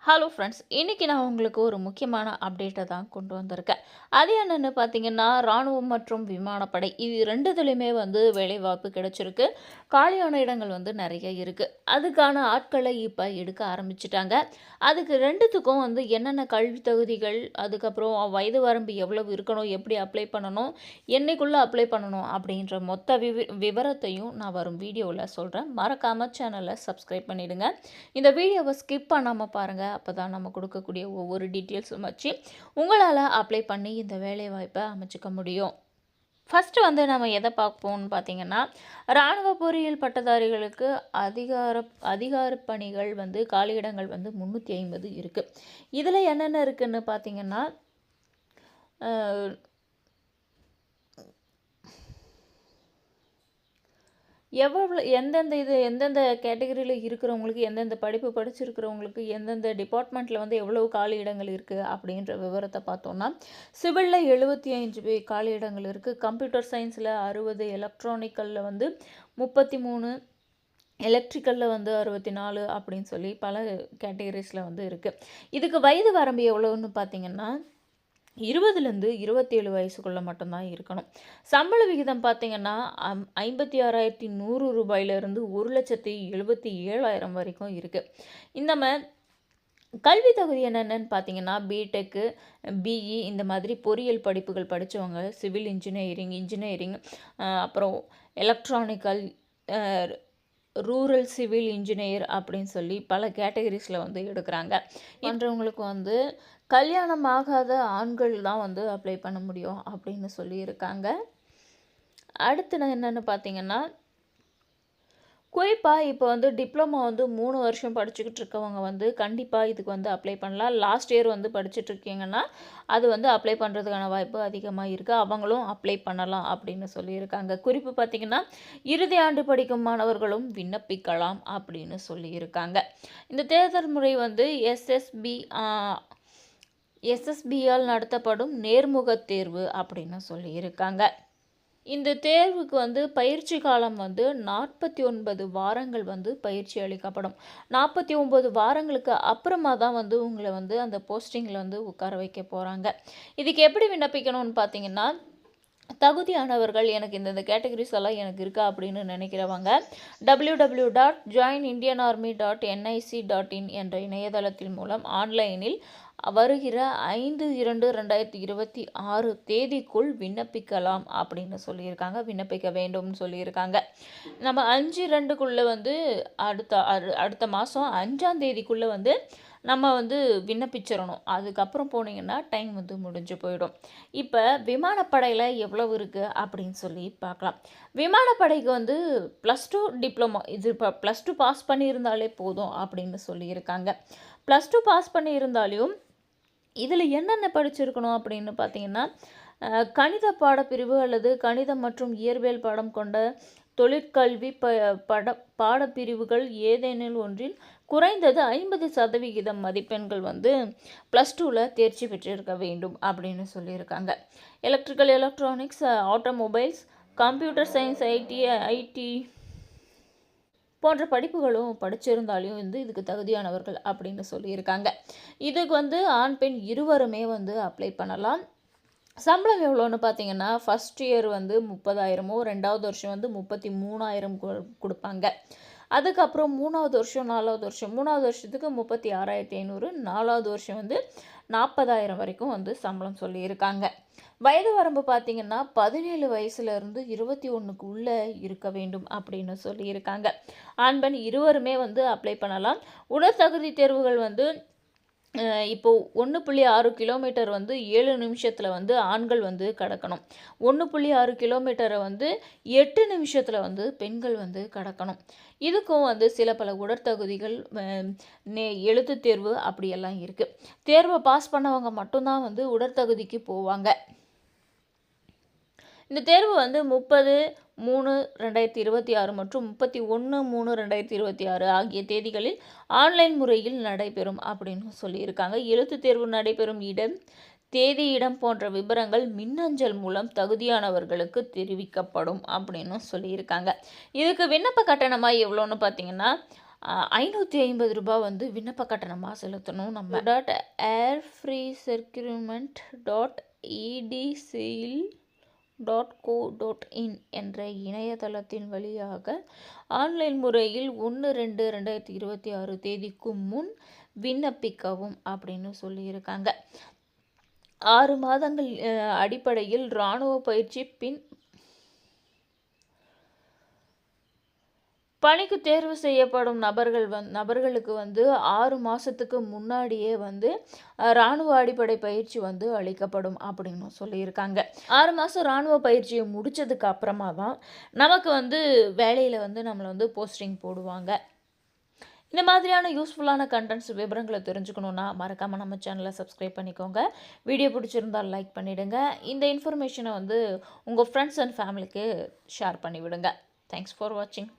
Hello friends, இன்றைக்கி நான் உங்களுக்கு ஒரு முக்கியமான அப்டேட்டை தான் கொண்டு வந்திருக்கேன். அது என்னென்னு பார்த்தீங்கன்னா, இராணுவம் மற்றும் விமானப்படை இது ரெண்டுத்துலேயுமே வேலைவாய்ப்பு கிடைச்சிருக்கு. காலியான இடங்கள் நிறைய இருக்குது. அதுக்கான ஆட்களை இப்போ எடுக்க ஆரம்பிச்சிட்டாங்க. அதுக்கு ரெண்டுத்துக்கும் என்னென்ன கல்வி தகுதிகள், அதுக்கப்புறம் வயது வரம்பு எவ்வளவு இருக்கணும், எப்படி அப்ளை பண்ணணும், என்னைக்குள்ளே அப்ளை பண்ணணும் அப்படின்ற மொத்த விவரத்தையும் நான் வரும் வீடியோவில் சொல்கிறேன். மறக்காமல் சேனலை சப்ஸ்கிரைப் பண்ணிவிடுங்க. இந்த வீடியோவை ஸ்கிப் பண்ணாமல் பாருங்கள். அப்போ தான் நம்ம கொடுக்கக்கூடிய ஒவ்வொரு டீட்டெயில்ஸும் வச்சு உங்களால் அப்ளை பண்ணி இந்த வேலைவாய்ப்பை அமைச்சிக்க முடியும். ஃபஸ்ட்டு நம்ம எதை பார்ப்போம்னு பார்த்தீங்கன்னா, இராணுவ பொறியியல் பட்டதாரிகளுக்கு அதிகார பணிகள் காலியிடங்கள் 350 இருக்குது. இதில் என்னென்ன இருக்குதுன்னு பார்த்தீங்கன்னா, எந்தெந்த கேட்டகரியில் இருக்கிறவங்களுக்கு, எந்தெந்த படிப்பு படிச்சிருக்கிறவங்களுக்கு, எந்தெந்த டிபார்ட்மெண்ட்டில் எவ்வளவு காலி இடங்கள் இருக்குது அப்படின்ற விவரத்தை பார்த்தோன்னா, சிவிலில் 75 காலி இடங்கள் இருக்குது. கம்ப்யூட்டர் சயின்ஸில் 60, எலக்ட்ரானிக்கலில் 33, எலக்ட்ரிக்கலில் 64 அப்படின்னு சொல்லி பல கேட்டகரிஸில் இருக்குது. இதுக்கு வயது வரம்பு எவ்வளோன்னு பார்த்தீங்கன்னா 20லேருந்து 27 வயசுக்குள்ளே மட்டும்தான் இருக்கணும். சம்பள விகிதம் பார்த்தீங்கன்னா 56,100 ரூபாயிலிருந்து 1,77,000 வரைக்கும் இருக்குது. இந்த கல்வி தகுதி என்னென்னு பார்த்தீங்கன்னா, பிடெக்கு, பிஇ இந்த மாதிரி பொறியியல் படிப்புகள் படித்தவங்க, சிவில் இன்ஜினியரிங், அப்புறம் எலக்ட்ரானிக்கல், ரூரல் சிவில் இன்ஜினியர் அப்படின்னு சொல்லி பல கேட்டகரிஸில் எடுக்கிறாங்க. என்றவங்களுக்கு கல்யாணம் ஆகாத ஆண்கள் தான் அப்ளை பண்ண முடியும் அப்படின்னு சொல்லியிருக்காங்க. அடுத்து என்னென்னு பார்த்தீங்கன்னா, குறிப்பாக இப்போ டிப்ளமோ 3 வருஷம் படிச்சுக்கிட்டு இருக்கவங்க கண்டிப்பாக இதுக்கு அப்ளை பண்ணலாம். லாஸ்ட் இயர் படிச்சுட்ருக்கீங்கன்னா அது அப்ளை பண்ணுறதுக்கான வாய்ப்பு அதிகமாக இருக்குது. அவங்களும் அப்ளை பண்ணலாம் அப்படின்னு சொல்லியிருக்காங்க. குறிப்பு பார்த்திங்கன்னா, இறுதி ஆண்டு படிக்கும் மாணவர்களும் விண்ணப்பிக்கலாம் அப்படின்னு சொல்லியிருக்காங்க. இந்த தேர்தல் முறை எஸ்எஸ்பியால் நடத்தப்படும் நேர்முக தேர்வு அப்படின்னு சொல்லியிருக்காங்க. இந்த தேர்வுக்கு பயிற்சி காலம் 49 வாரங்கள் பயிற்சி அளிக்கப்படும். 49 வாரங்களுக்கு அப்புறமா தான் உங்களை அந்த போஸ்டிங்கில் உட்கார வைக்க போகிறாங்க. இதுக்கு எப்படி விண்ணப்பிக்கணும்னு பார்த்தீங்கன்னா, தகுதியானவர்கள் எனக்கு இந்த கேட்டகரிஸ் எல்லாம் எனக்கு இருக்கா அப்படின்னு நினைக்கிறவங்க www.joinindianarmy.nic.in என்ற இணையதளத்தின் மூலம் ஆன்லைனில் வருகிற 5/2/2026 தேதிக்குள் விண்ணப்பிக்கலாம் அப்படின்னு சொல்லியிருக்காங்க. விண்ணப்பிக்க வேண்டும்னு சொல்லியிருக்காங்க. நம்ம 5/2க்குள்ளே அடுத்த மாதம் 5ஆம் தேதிக்குள்ளே நம்ம விண்ணப்பிச்சிடணும். அதுக்கப்புறம் போனீங்கன்னா டைம் முடிஞ்சு போயிடும். இப்போ விமானப்படையில் எவ்வளவு இருக்குது அப்படின்னு சொல்லி பார்க்கலாம். விமானப்படைக்கு +2 டிப்ளமோ, இது இப்போ +2 பாஸ் பண்ணியிருந்தாலே போதும் அப்படின்னு சொல்லியிருக்காங்க. +2 பாஸ் பண்ணியிருந்தாலும் இதில் என்னென்ன படிச்சிருக்கணும் அப்படின்னு பார்த்தீங்கன்னா, கணித பாடப்பிரிவு அல்லது கணிதம் மற்றும் இயற்பியல் பாடம் கொண்ட தொழிற்கல்வி பாடப்பிரிவுகள் ஏதேனும் ஒன்றில் குறைந்தது 50% மதிப்பெண்கள் +2ல் தேர்ச்சி பெற்றிருக்க வேண்டும் அப்படின்னு சொல்லியிருக்காங்க. Electrical, electronics, automobiles, computer science, IT போன்ற படிப்புகளும் படிச்சிருந்தாலையும் இதுக்கு தகுதியானவர்கள் அப்படின்னு சொல்லியிருக்காங்க. இதுக்கு ஆண் பெண் இருவருமே அப்ளை பண்ணலாம். சம்பளம் எவ்வளோன்னு பார்த்தீங்கன்னா, ஃபஸ்ட் இயர் 30,000, 2வது வருஷம் 33,000 கொடுப்பாங்க. அதுக்கப்புறம் 3வது வருஷம், 4வது வருஷம், 3வது வருஷத்துக்கு 36,500, 4வது வருஷம் 40,000 வரைக்கும் சம்பளம் சொல்லியிருக்காங்க. வயது வரம்பு பார்த்திங்கன்னா 17 வயசுலேருந்து 21க்குள்ளே இருக்க வேண்டும் அப்படின்னு சொல்லியிருக்காங்க. ஆண் பெண் இருவருமே அப்ளை பண்ணலாம். உடற்தகுதி தேர்வுகள் இப்போது 1.6 கிலோமீட்டர் 7 நிமிஷத்தில் ஆண்கள் கடக்கணும். 1.6 கிலோமீட்டரை 8 நிமிஷத்தில் பெண்கள் கடக்கணும். இதுக்கும் சில பல உடற்தகுதிகள், எழுத்து தேர்வு அப்படியெல்லாம் இருக்குது. தேர்வை பாஸ் பண்ணவங்க மட்டும்தான் உடற்தகுதிக்கு போவாங்க. இந்த தேர்வு 30/3/2026 மற்றும் 31/3/2026 ஆகிய தேதிகளில் ஆன்லைன் முறையில் நடைபெறும் அப்படின்னு சொல்லியிருக்காங்க. எழுத்து தேர்வு நடைபெறும் இடம், தேதி, இடம் போன்ற விவரங்கள் மின்னஞ்சல் மூலம் தகுதியானவர்களுக்கு தெரிவிக்கப்படும் அப்படின்னு சொல்லியிருக்காங்க. இதுக்கு விண்ணப்ப கட்டணமாக எவ்வளோன்னு பார்த்தீங்கன்னா ரூ. 550 வந்து விண்ணப்ப கட்டணமா செலுத்தணும் நம்ம. airfreecirclement.edseil.co.in என்ற இணையதளத்தின் வழியாக ஆன்லைன் முறையில் 1/2/2026 தேதிக்கு முன் விண்ணப்பிக்கவும் அப்படின்னு சொல்லியிருக்காங்க. 6 மாதங்கள் அடிப்படையில் இராணுவ பயிற்சி பின் பணிக்கு தேர்வு செய்யப்படும் நபர்களுக்கு வந்து 6 மாதத்துக்கு முன்னாடியே வந்து இராணுவ அடிப்படை பயிற்சி வந்து அளிக்கப்படும் அப்படின்னு சொல்லியிருக்காங்க. 6 மாதம் இராணுவ பயிற்சியை முடித்ததுக்கு அப்புறமா தான் நமக்கு வந்து வேலையில் வந்து நம்மளை வந்து போஸ்டிங் போடுவாங்க. இந்த மாதிரியான யூஸ்ஃபுல்லான கண்டென்ட்ஸ் விவரங்களை தெரிஞ்சுக்கணுன்னா மறக்காமல் நம்ம சேனலை சப்ஸ்கிரைப் பண்ணிக்கோங்க. வீடியோ பிடிச்சிருந்தால் லைக் பண்ணிவிடுங்க. இந்த இன்ஃபர்மேஷனை வந்து உங்கள் ஃப்ரெண்ட்ஸ் அண்ட் ஃபேமிலிக்கு ஷேர் பண்ணிவிடுங்க. தேங்க்ஸ் ஃபார் வாட்சிங்.